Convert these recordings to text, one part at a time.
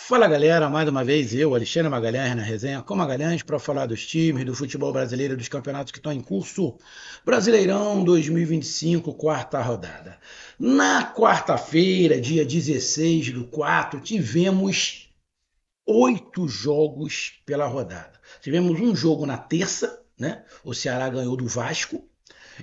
Fala galera, mais uma vez eu, Alexandre Magalhães, na resenha com Magalhães para falar dos times, do futebol brasileiro e dos campeonatos que estão em curso. Brasileirão 2025, quarta rodada. Na quarta-feira, dia 16 do 4, tivemos 8 jogos pela rodada. Tivemos um jogo na terça, né? O Ceará ganhou do Vasco.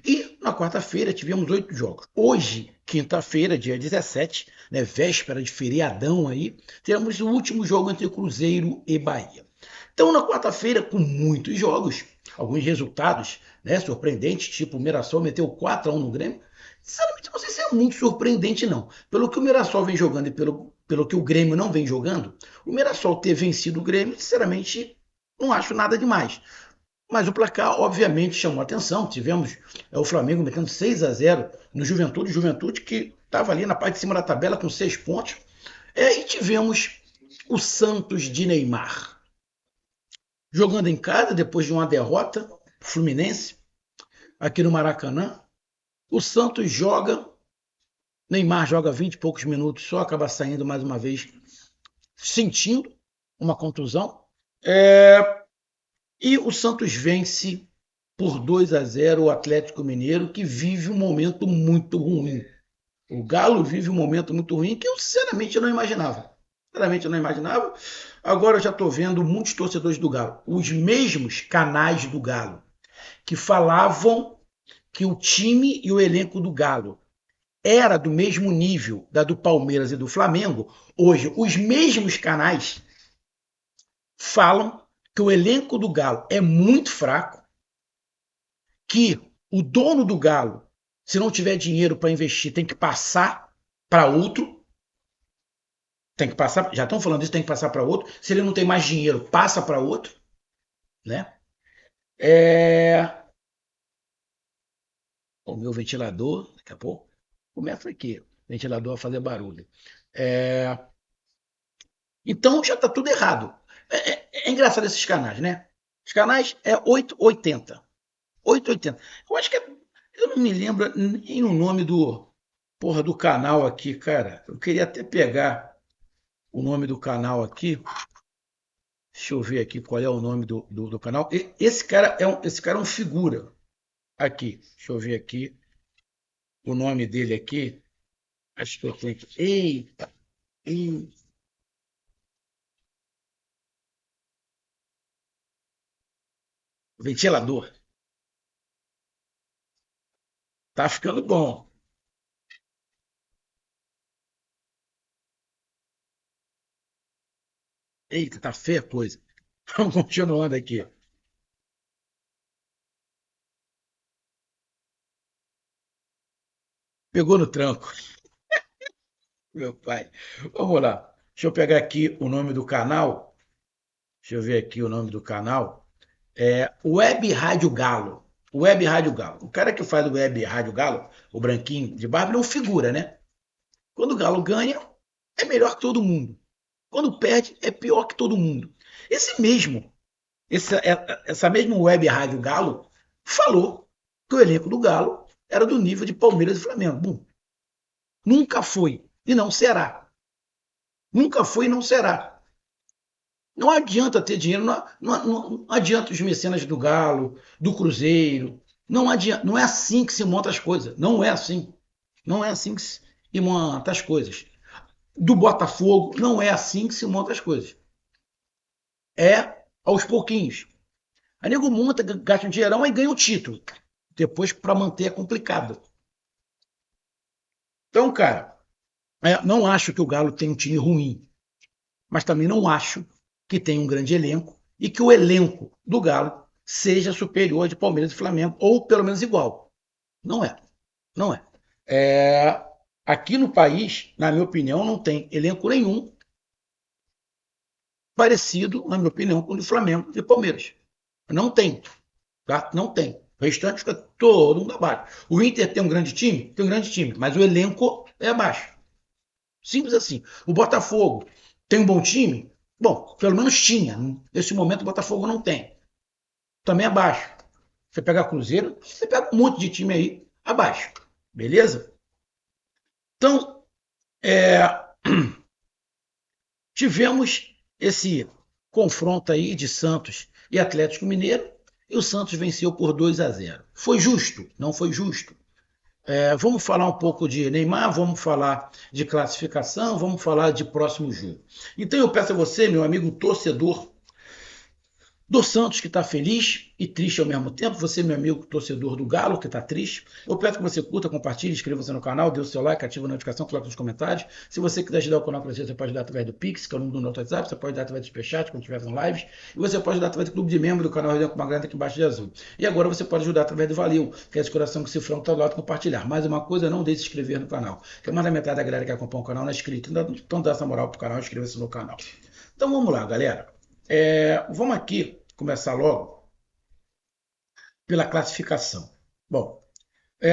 E na quarta-feira tivemos 8 jogos. Hoje, quinta-feira, dia 17, né, véspera de feriadão aí, teremos o último jogo entre Cruzeiro e Bahia. Então, na quarta-feira, com muitos jogos, alguns resultados, né, surpreendentes, tipo o Mirassol meteu 4-1 no Grêmio. Sinceramente, não sei se é muito surpreendente, não. Pelo que o Mirassol vem jogando e pelo que o Grêmio não vem jogando, o Mirassol ter vencido o Grêmio, sinceramente, não acho nada demais. Mas o placar, obviamente, chamou a atenção. Tivemos o Flamengo metendo 6-0 no Juventude, Juventude que estava ali na parte de cima da tabela com 6 pontos. E tivemos o Santos de Neymar jogando em casa depois de uma derrota Fluminense aqui no Maracanã. O Santos joga, Neymar joga 20 e poucos minutos, só acaba saindo mais uma vez sentindo uma contusão. E o Santos vence por 2-0 o Atlético Mineiro, que vive um momento muito ruim. O Galo vive um momento muito ruim que eu sinceramente não imaginava. Sinceramente eu não imaginava. Agora eu já estou vendo muitos torcedores do Galo, os mesmos canais do Galo, que falavam que o time e o elenco do Galo era do mesmo nível da do Palmeiras e do Flamengo. Hoje, os mesmos canais falam que o elenco do Galo é muito fraco, que o dono do Galo, se não tiver dinheiro para investir, tem que passar para outro. Tem que passar, já estão falando isso, tem que passar para outro. Se ele não tem mais dinheiro, passa para outro, né? É... O meu ventilador, daqui a pouco, começa aqui, o ventilador a fazer barulho. É... Então já está tudo errado. É engraçado esses canais, né? Os canais é 880. 880. Eu acho que eu não me lembro nem o nome do canal aqui, cara. Eu queria até pegar o nome do canal aqui. Deixa eu ver aqui qual é o nome do canal. Esse cara é um figura aqui. Deixa eu ver aqui o nome dele aqui. Acho que eu tenho aqui. Eita, eita. Ventilador. Tá ficando bom. Eita, tá feia a coisa. Vamos continuando aqui. Pegou no tranco, meu pai. Vamos lá. Deixa eu pegar aqui o nome do canal. Deixa eu ver aqui o nome do canal. Web Rádio Galo. Web Rádio Galo. O cara que faz o Web Rádio Galo, o branquinho de barba, ele é um figura, né? Quando o Galo ganha, é melhor que todo mundo. Quando perde, é pior que todo mundo. Esse mesmo, essa mesma Web Rádio Galo falou que o elenco do Galo era do nível de Palmeiras e Flamengo. Bom, nunca foi e não será. Nunca foi e não será. Não adianta ter dinheiro, não adianta os mecenas do Galo, do Cruzeiro. Não adianta, não é assim que se monta as coisas. Não é assim. Não é assim que se monta as coisas. Do Botafogo, não é assim que se monta as coisas. É aos pouquinhos. A nego monta, gasta um dinheirão e ganha o título. Depois, para manter, é complicado. Então, cara, não acho que o Galo tem um time ruim, mas também não acho que tem um grande elenco e que o elenco do Galo seja superior de Palmeiras e Flamengo, ou pelo menos igual. Não é. Não é. É, Aqui no país, na minha opinião, não tem elenco nenhum parecido, na minha opinião, com o do Flamengo e Palmeiras. Não tem. Tá? Não tem. O restante fica todo mundo abaixo. O Inter tem um grande time? Tem um grande time, mas o elenco é abaixo. Simples assim. O Botafogo tem um bom time? Bom, pelo menos tinha. Nesse momento o Botafogo não tem. Também abaixo. Você pega Cruzeiro, você pega um monte de time aí abaixo. Beleza? Então, é, tivemos esse confronto aí de Santos e Atlético Mineiro, e o Santos venceu por 2-0. Foi justo? Não foi justo. Vamos falar um pouco de Neymar, vamos falar de classificação, vamos falar de próximo jogo. Então eu peço a você, meu amigo torcedor do Santos, que está feliz e triste ao mesmo tempo, você, meu amigo torcedor do Galo, que está triste, eu peço que você curta, compartilhe, inscreva-se no canal, dê o seu like, ative a notificação, coloque nos comentários. Se você quiser ajudar o canal a crescer, você pode dar através do Pix, que é o número do nosso WhatsApp, você pode dar através do Superchat, quando estiver em lives, e você pode dar através do clube de membro do canal Resenha com uma grana aqui embaixo de azul. E agora você pode ajudar através do Valeu, que é esse coração que se franco está do lado, compartilhar. Mais uma coisa, não deixe de se inscrever no canal, que mais da metade da galera que acompanha o canal não é inscrito. Então dá essa moral pro canal, inscreva-se no canal. Então vamos lá, galera. Vamos aqui começar logo pela classificação. Bom,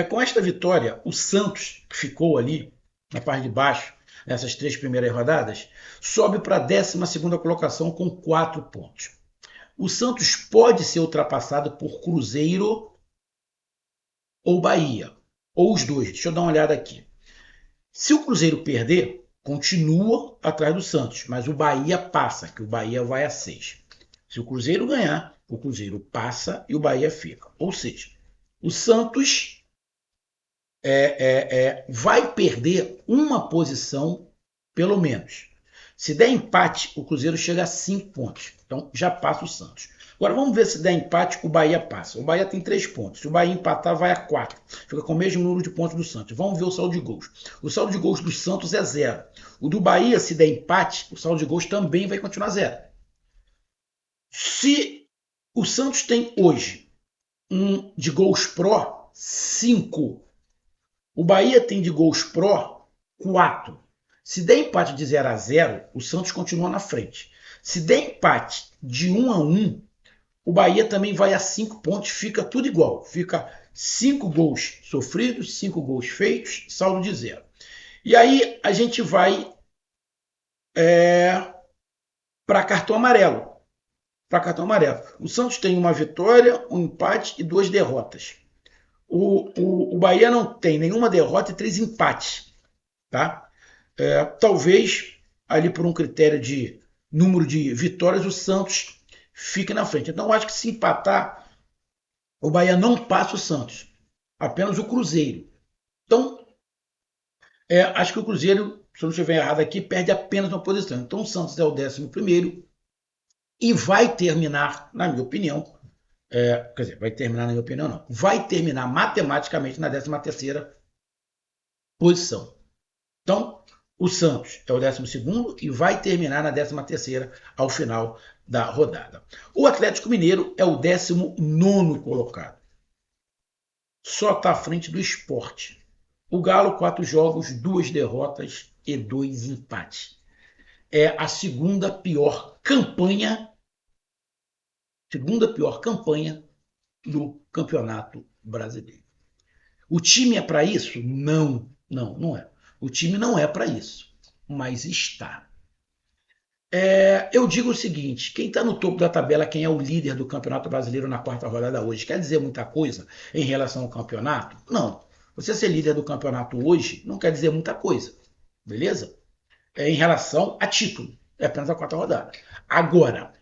com esta vitória, o Santos, que ficou ali na parte de baixo, nessas 3 primeiras rodadas, sobe para a 12ª colocação com 4 pontos. O Santos pode ser ultrapassado por Cruzeiro ou Bahia, ou os dois. Deixa eu dar uma olhada aqui. Se o Cruzeiro perder, continua atrás do Santos, mas o Bahia passa, que o Bahia vai a 6. Se o Cruzeiro ganhar, o Cruzeiro passa e o Bahia fica. Ou seja, o Santos vai perder uma posição, pelo menos. Se der empate, o Cruzeiro chega a 5 pontos. Então já passa o Santos. Agora vamos ver se der empate, o Bahia passa. O Bahia tem 3 pontos. Se o Bahia empatar, vai a 4. Fica com o mesmo número de pontos do Santos. Vamos ver o saldo de gols. O saldo de gols do Santos é 0. O do Bahia, se der empate, o saldo de gols também vai continuar 0. Se o Santos tem hoje de gols pró 5, o Bahia tem de gols pró 4. Se der empate de 0-0, o Santos continua na frente. Se der empate de 1-1, o Bahia também vai a 5 pontos, fica tudo igual. Fica 5 gols sofridos, 5 gols feitos, saldo de 0. E aí a gente vai para cartão amarelo. O Santos tem uma vitória, um empate e 2 derrotas. O Bahia não tem nenhuma derrota e 3 empates. Tá? Talvez, ali por um critério de número de vitórias, o Santos fique na frente. Então, eu acho que se empatar, o Bahia não passa o Santos. Apenas o Cruzeiro. Então, acho que o Cruzeiro, se eu não estiver errado aqui, perde apenas uma posição. Então, o Santos é o 11º e vai terminar, na minha opinião, quer dizer, vai terminar na minha opinião não, vai terminar matematicamente na 13ª posição. Então, o Santos é o 12º e vai terminar na 13ª ao final da rodada. O Atlético Mineiro é o 19º colocado. Só está à frente do Sport. O Galo, 4 jogos, 2 derrotas e 2 empates. É a segunda pior campanha do Campeonato Brasileiro. O time é para isso? Não é. O time não é para isso, mas está. Eu digo o seguinte, quem está no topo da tabela, quem é o líder do Campeonato Brasileiro na 4ª rodada hoje, quer dizer muita coisa em relação ao campeonato? Não. Você ser líder do campeonato hoje não quer dizer muita coisa, beleza? Em relação a título, é apenas a 4ª rodada. Agora,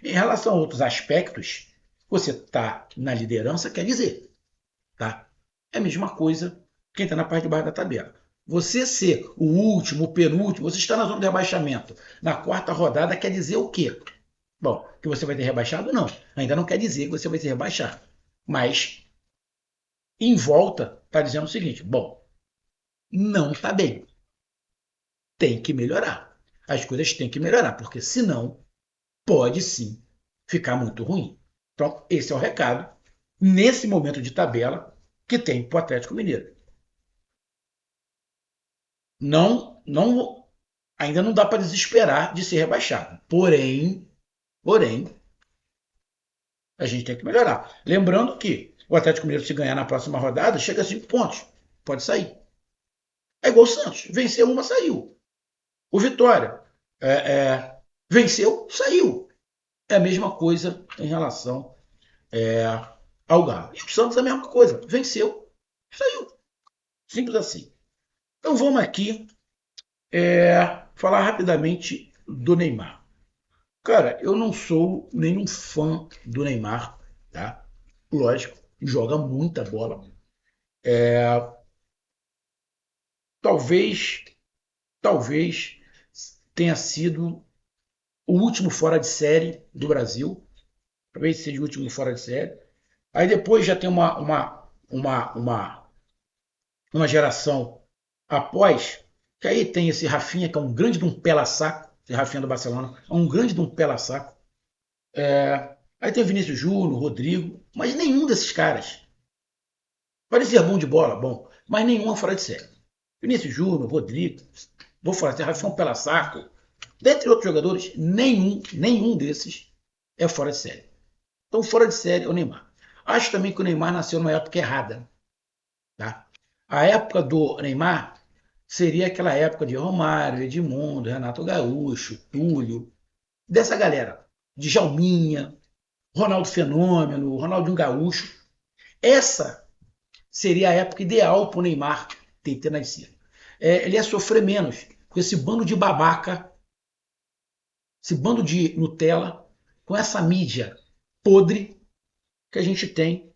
em relação a outros aspectos, você está na liderança, quer dizer, tá? É a mesma coisa quem está na parte de baixo da tabela. Você ser o último, o penúltimo, você está na zona de rebaixamento. Na 4ª rodada quer dizer o quê? Bom, que você vai ter rebaixado? Não. Ainda não quer dizer que você vai ser rebaixado. Mas, em volta, está dizendo o seguinte, bom, não está bem. Tem que melhorar. As coisas têm que melhorar, porque senão pode sim ficar muito ruim. Então, esse é o recado, nesse momento de tabela, que tem para o Atlético Mineiro. Ainda não dá para desesperar de ser rebaixado. Porém, a gente tem que melhorar. Lembrando que o Atlético Mineiro, se ganhar na próxima rodada, chega a 5 pontos. Pode sair. É igual o Santos. Venceu uma, saiu. O Vitória venceu, saiu. É a mesma coisa em relação ao Galo. E o Santos é a mesma coisa. Venceu, saiu. Simples assim. Então vamos aqui falar rapidamente do Neymar. Cara, eu não sou nenhum fã do Neymar, tá? Lógico, joga muita bola. Talvez, talvez tenha sido o último fora de série do Brasil. Talvez seja o último fora de série. Aí depois já tem uma geração após, que aí tem esse Rafinha, que é um grande de um pela-saco, esse Rafinha do Barcelona, é um grande de um pela-saco. Aí tem o Vinícius Júnior, Rodrigo, mas nenhum desses caras. Parecia bom de bola, bom, mas nenhum é fora de série. Vinícius Júnior, Rodrigo, vou falar, tem Rafinha pela-saco, dentre outros jogadores, nenhum desses é fora de série. Então, fora de série é o Neymar. Acho também que o Neymar nasceu numa época errada. Tá? A época do Neymar seria aquela época de Romário, Edmundo, Renato Gaúcho, Túlio, dessa galera. Djalminha, Ronaldo Fenômeno, Ronaldinho Gaúcho. Essa seria a época ideal para o Neymar ter nascido. Ele ia sofrer menos com esse bando de babaca, esse bando de Nutella, com essa mídia podre que a gente tem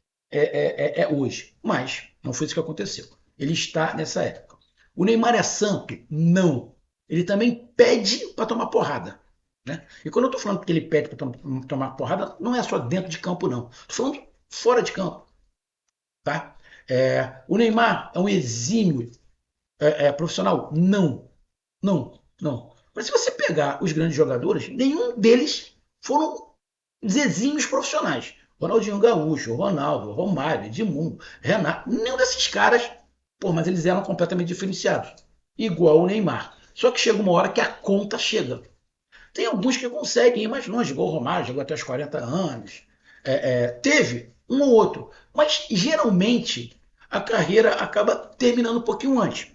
hoje. Mas não foi isso que aconteceu. Ele está nessa época. O Neymar é santo? Não. Ele também pede para tomar porrada. Né? E quando eu estou falando que ele pede para tomar porrada, não é só dentro de campo, não. Estou falando fora de campo. Tá? O Neymar é um exímio profissional? Não. Não. Não. Mas se você pegar os grandes jogadores, nenhum deles foram exímios profissionais. Ronaldinho Gaúcho, Ronaldo, Romário, Edmundo, Renato, nenhum desses caras, pô, mas eles eram completamente diferenciados. Igual o Neymar. Só que chega uma hora que a conta chega. Tem alguns que conseguem ir mais longe, igual o Romário, chegou até os 40 anos. Teve um ou outro. Mas geralmente a carreira acaba terminando um pouquinho antes.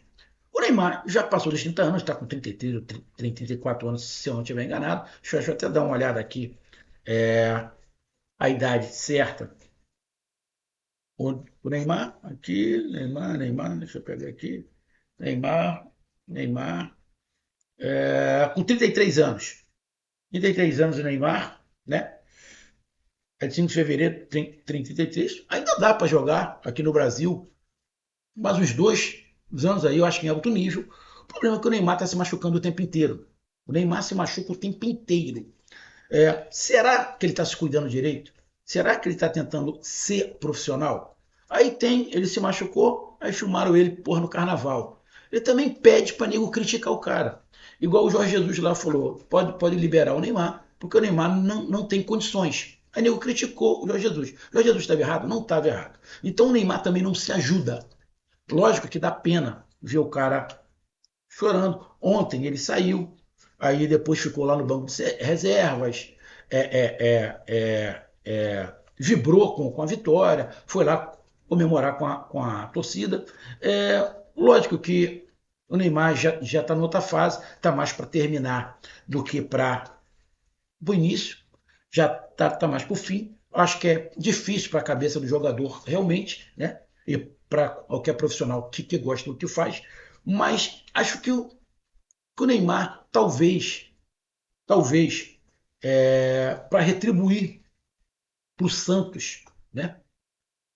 O Neymar já passou dos 30 anos, está com 33 ou 34 anos, se eu não estiver enganado. Deixa eu até dar uma olhada aqui. A idade certa. O Neymar, aqui, Neymar, deixa eu pegar aqui. Neymar, Neymar, com 33 anos. 33 anos o Neymar, né? É de 5 de fevereiro, tem 33. Ainda dá para jogar aqui no Brasil, mas uns 2 anos aí eu acho que em alto nível. O problema é que o Neymar está se machucando o tempo inteiro. O Neymar se machuca o tempo inteiro. Será que ele está se cuidando direito? Será que ele está tentando ser profissional? Aí ele se machucou, aí filmaram ele no carnaval. Ele também pede para nego criticar o cara. Igual o Jorge Jesus lá falou, pode liberar o Neymar, porque o Neymar não tem condições. Aí nego criticou o Jorge Jesus. O Jorge Jesus estava errado? Não estava errado. Então o Neymar também não se ajuda. Lógico que dá pena ver o cara chorando. Ontem ele saiu, aí depois ficou lá no banco de reservas, vibrou com a vitória, foi lá comemorar com a torcida. Lógico que o Neymar já está em outra fase, está mais para terminar do que para o início, já está mais para o fim. Acho que é difícil para a cabeça do jogador realmente, né? E para qualquer profissional que gosta do que faz, mas acho que o Neymar talvez, para retribuir para o Santos, né?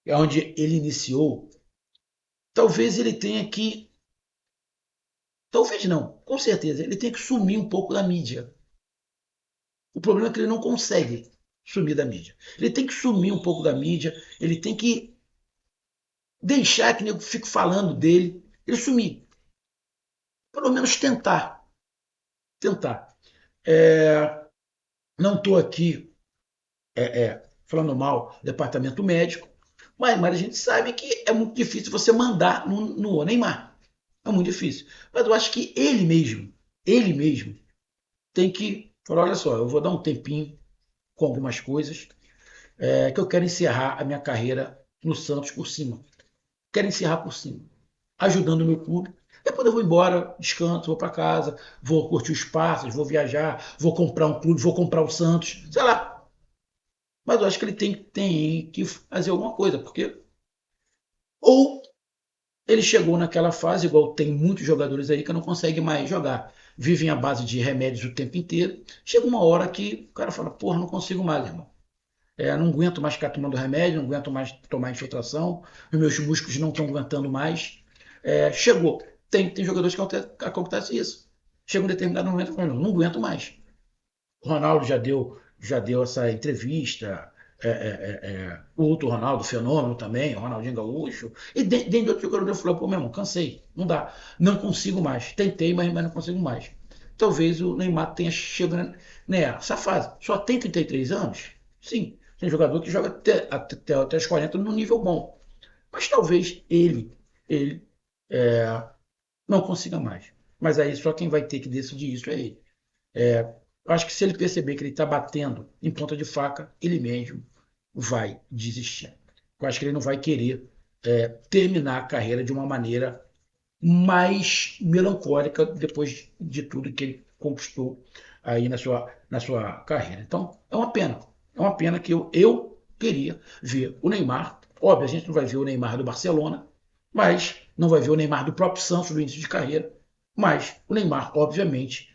Onde ele iniciou, talvez ele tenha que, talvez não, com certeza, ele tem que sumir um pouco da mídia. O problema é que ele não consegue sumir da mídia. Ele tem que sumir um pouco da mídia, ele tem que deixar que o nego fique falando dele, ele sumir. Pelo menos tentar. Tentar. Não estou aqui falando mal do departamento médico, mas a gente sabe que é muito difícil você mandar no Neymar. É muito difícil. Mas eu acho que ele mesmo, tem que falar, olha só, eu vou dar um tempinho com algumas coisas, que eu quero encerrar a minha carreira no Santos por cima. Quero encerrar por cima, ajudando o meu clube. Depois eu vou embora, descanso, vou para casa, vou curtir os passos, vou viajar, vou comprar um clube, vou comprar o Santos, sei lá. Mas eu acho que ele tem que fazer alguma coisa, porque ou ele chegou naquela fase, igual tem muitos jogadores aí que não conseguem mais jogar. vivem à base de remédios o tempo inteiro. Chega uma hora que o cara fala, porra, não consigo mais, irmão. Não aguento mais ficar tomando remédio, não aguento mais tomar infiltração, os meus músculos não estão aguentando mais. Chegou. Tem jogadores que acontece isso. Chega um determinado momento e fala, não aguento mais. O Ronaldo já deu essa entrevista, o outro Ronaldo, Fenômeno também, o Ronaldinho Gaúcho, e dentro de outro jogador falou, pô, meu irmão, cansei, não dá, não consigo mais, tentei, mas não consigo mais. Talvez o Neymar tenha chegado nessa fase. Só tem 33 anos? Sim, tem jogador que joga até os 40 num nível bom, mas talvez ele é, não consiga mais. Mas aí só quem vai ter que decidir isso é ele. Eu acho que se ele perceber que ele está batendo em ponta de faca, ele mesmo vai desistir. Eu acho que ele não vai querer terminar a carreira de uma maneira mais melancólica depois de tudo que ele conquistou aí na sua carreira. Então, é uma pena. É uma pena que eu queria ver o Neymar. Óbvio, a gente não vai ver o Neymar do Barcelona, mas não vai ver o Neymar do próprio Santos do início de carreira. Mas o Neymar, obviamente,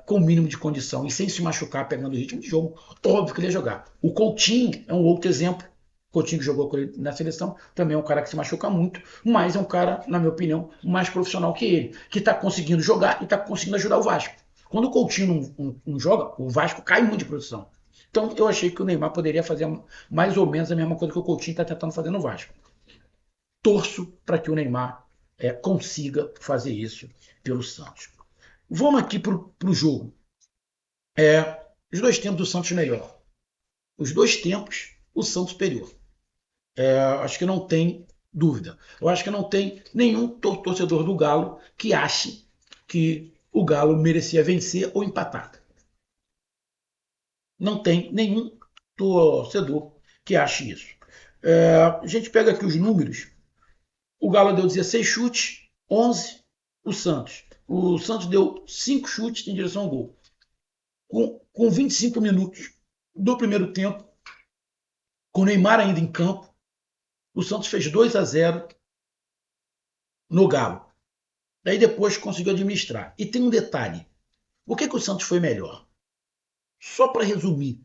com o mínimo de condição e sem se machucar, pegando o ritmo de jogo, óbvio que ele ia jogar. O Coutinho é um outro exemplo. O Coutinho que jogou com ele na seleção também é um cara que se machuca muito, mas é um cara, na minha opinião, mais profissional que ele, que está conseguindo jogar e está conseguindo ajudar o Vasco. Quando o Coutinho não joga, o Vasco cai muito de produção. Então eu achei que o Neymar poderia fazer mais ou menos a mesma coisa que o Coutinho está tentando fazer no Vasco. Torço para que o Neymar consiga fazer isso pelo Santos. Vamos aqui para o jogo. Os dois tempos do Santos melhor. Os dois tempos, o Santos superior. Acho que não tem dúvida. Eu acho que não tem nenhum torcedor do Galo que ache que o Galo merecia vencer ou empatar. Não tem nenhum torcedor que ache isso. A gente pega aqui os números. O Galo deu 16 chutes, 11 o Santos. O Santos deu 5 chutes em direção ao gol. Com 25 minutos do primeiro tempo, com o Neymar ainda em campo, o Santos fez 2-0 no Galo. Daí depois conseguiu administrar. E tem um detalhe. Por que o Santos foi melhor? Só para resumir.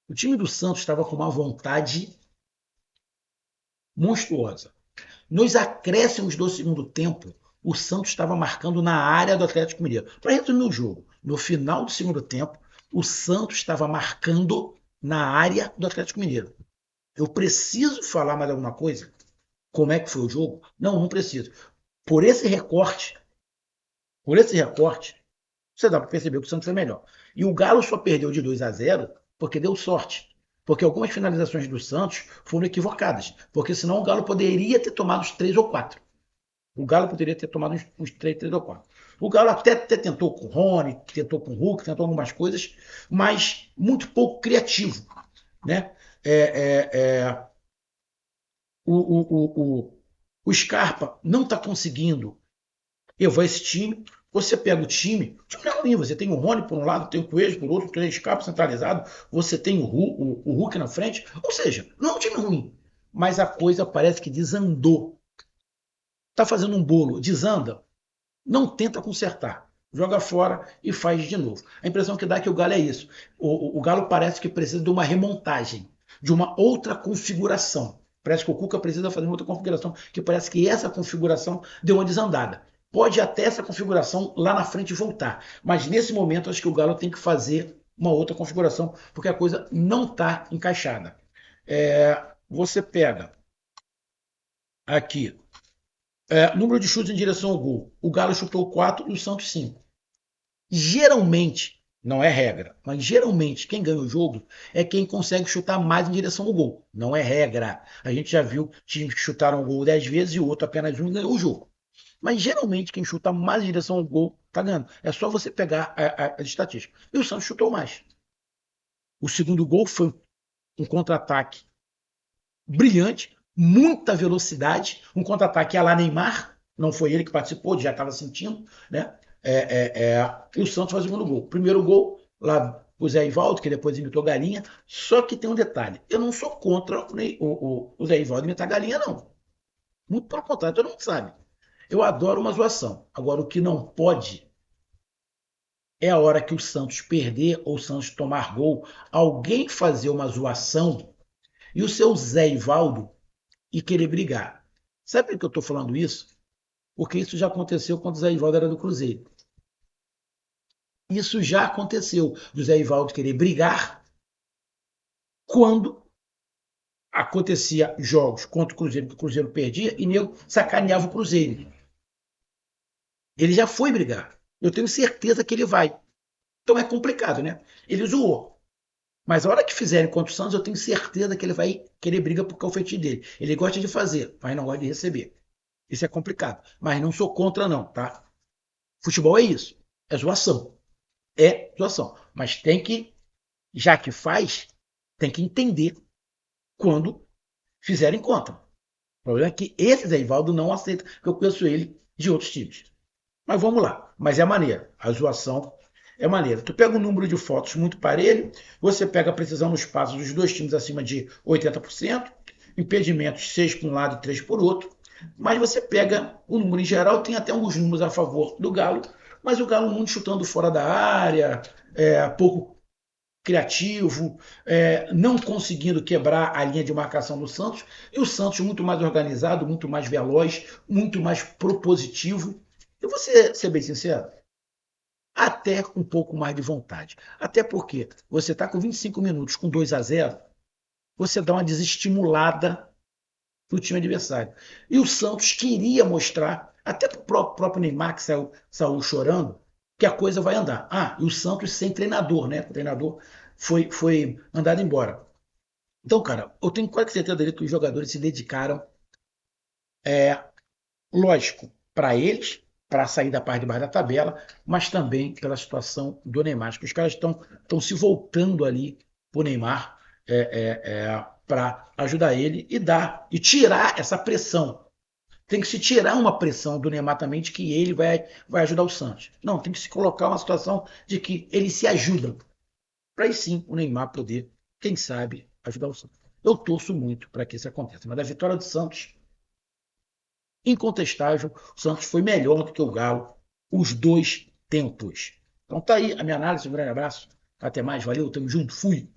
O time do Santos estava com uma vontade monstruosa. Nos acréscimos do segundo tempo, o Santos estava marcando na área do Atlético Mineiro. Para resumir o jogo, no final do segundo tempo, o Santos estava marcando na área do Atlético Mineiro. Eu preciso falar mais alguma coisa? Como é que foi o jogo? Não, não preciso. Por esse recorte, você dá para perceber que o Santos é melhor. E o Galo só perdeu de 2-0 porque deu sorte. Porque algumas finalizações do Santos foram equivocadas. Porque senão o Galo poderia ter tomado os 3 ou 4. O Galo poderia ter tomado uns 3 ou 4. O Galo até tentou com o Rony, tentou com o Hulk, tentou algumas coisas, mas muito pouco criativo. Né? O Scarpa não está conseguindo levar esse time. Você pega o time não é ruim. Você tem o Rony por um lado, tem o Coelho por outro, tem o Scarpa centralizado, você tem o Hulk na frente. Ou seja, não é um time ruim. Mas a coisa parece que desandou. Está fazendo um bolo, desanda, não tenta consertar. Joga fora e faz de novo. A impressão que dá é que o Galo é isso. O Galo parece que precisa de uma remontagem, de uma outra configuração. Parece que o Cuca precisa fazer uma outra configuração, que parece que essa configuração deu uma desandada. Pode até essa configuração lá na frente voltar, mas nesse momento acho que o Galo tem que fazer uma outra configuração, porque a coisa não está encaixada. Você pega aqui número de chutes em direção ao gol. O Galo chutou 4 e o Santos 5. Geralmente, não é regra, mas geralmente quem ganha o jogo é quem consegue chutar mais em direção ao gol. Não é regra. A gente já viu times que chutaram o gol 10 vezes e o outro apenas um e ganhou o jogo. Mas geralmente quem chuta mais em direção ao gol tá ganhando. É só você pegar as estatísticas. E o Santos chutou mais. O segundo gol foi um contra-ataque brilhante, muita velocidade, um contra-ataque a lá Neymar, não foi ele que participou, já estava sentindo, né? E o Santos faz o segundo gol. Primeiro gol, lá o Zé Ivaldo, que depois imitou Galinha, só que tem um detalhe, eu não sou contra o Zé Ivaldo imitar Galinha, não. Muito pelo contrário, todo mundo sabe. Eu adoro uma zoação. Agora, o que não pode é a hora que o Santos perder ou o Santos tomar gol, alguém fazer uma zoação e o seu Zé Ivaldo e querer brigar. Sabe por que eu estou falando isso? Porque isso já aconteceu quando o Zé Ivaldo era do Cruzeiro. Isso já aconteceu, do Zé Ivaldo querer brigar quando acontecia jogos contra o Cruzeiro, que o Cruzeiro perdia, e nego sacaneava o Cruzeiro. Ele já foi brigar. Eu tenho certeza que ele vai. Então é complicado, né? Ele zoou. Mas a hora que fizerem contra o Santos, eu tenho certeza que ele vai querer briga porque é o feitiço dele. Ele gosta de fazer, mas não gosta de receber. Isso é complicado. Mas não sou contra, não, tá? Futebol é isso. É zoação. É zoação. Mas tem que, já que faz, tem que entender quando fizerem contra. O problema é que esse Zé Ivaldo não aceita, porque eu conheço ele de outros times. Mas vamos lá. Mas é maneiro. A zoação é maneira. Tu pega um número de fotos muito parelho, você pega a precisão nos passos dos dois times acima de 80%, impedimentos 6 para um lado e 3 por outro, mas você pega o número em geral, tem até alguns números a favor do Galo, mas o Galo muito chutando fora da área, pouco criativo, não conseguindo quebrar a linha de marcação do Santos, e o Santos muito mais organizado, muito mais veloz, muito mais propositivo. Eu vou ser bem sincero, até um pouco mais de vontade. Até porque você está com 25 minutos com 2-0, você dá uma desestimulada no time adversário. E o Santos queria mostrar, até para o próprio Neymar, que saiu chorando, que a coisa vai andar. Ah, e o Santos sem treinador, né? O treinador foi mandado embora. Então, cara, eu tenho quase certeza dele que os jogadores se dedicaram, lógico, para eles, para sair da parte de baixo da tabela, mas também pela situação do Neymar. Que os caras estão se voltando ali para o Neymar para ajudar ele e dar e tirar essa pressão. Tem que se tirar uma pressão do Neymar também de que ele vai ajudar o Santos. Não, tem que se colocar uma situação de que eles se ajudam. Para aí sim o Neymar poder, quem sabe, ajudar o Santos. Eu torço muito para que isso aconteça. Mas a vitória do Santos, incontestável, o Santos foi melhor do que o Galo os dois tempos. Então tá aí a minha análise, um grande abraço, até mais, valeu, tamo junto, fui.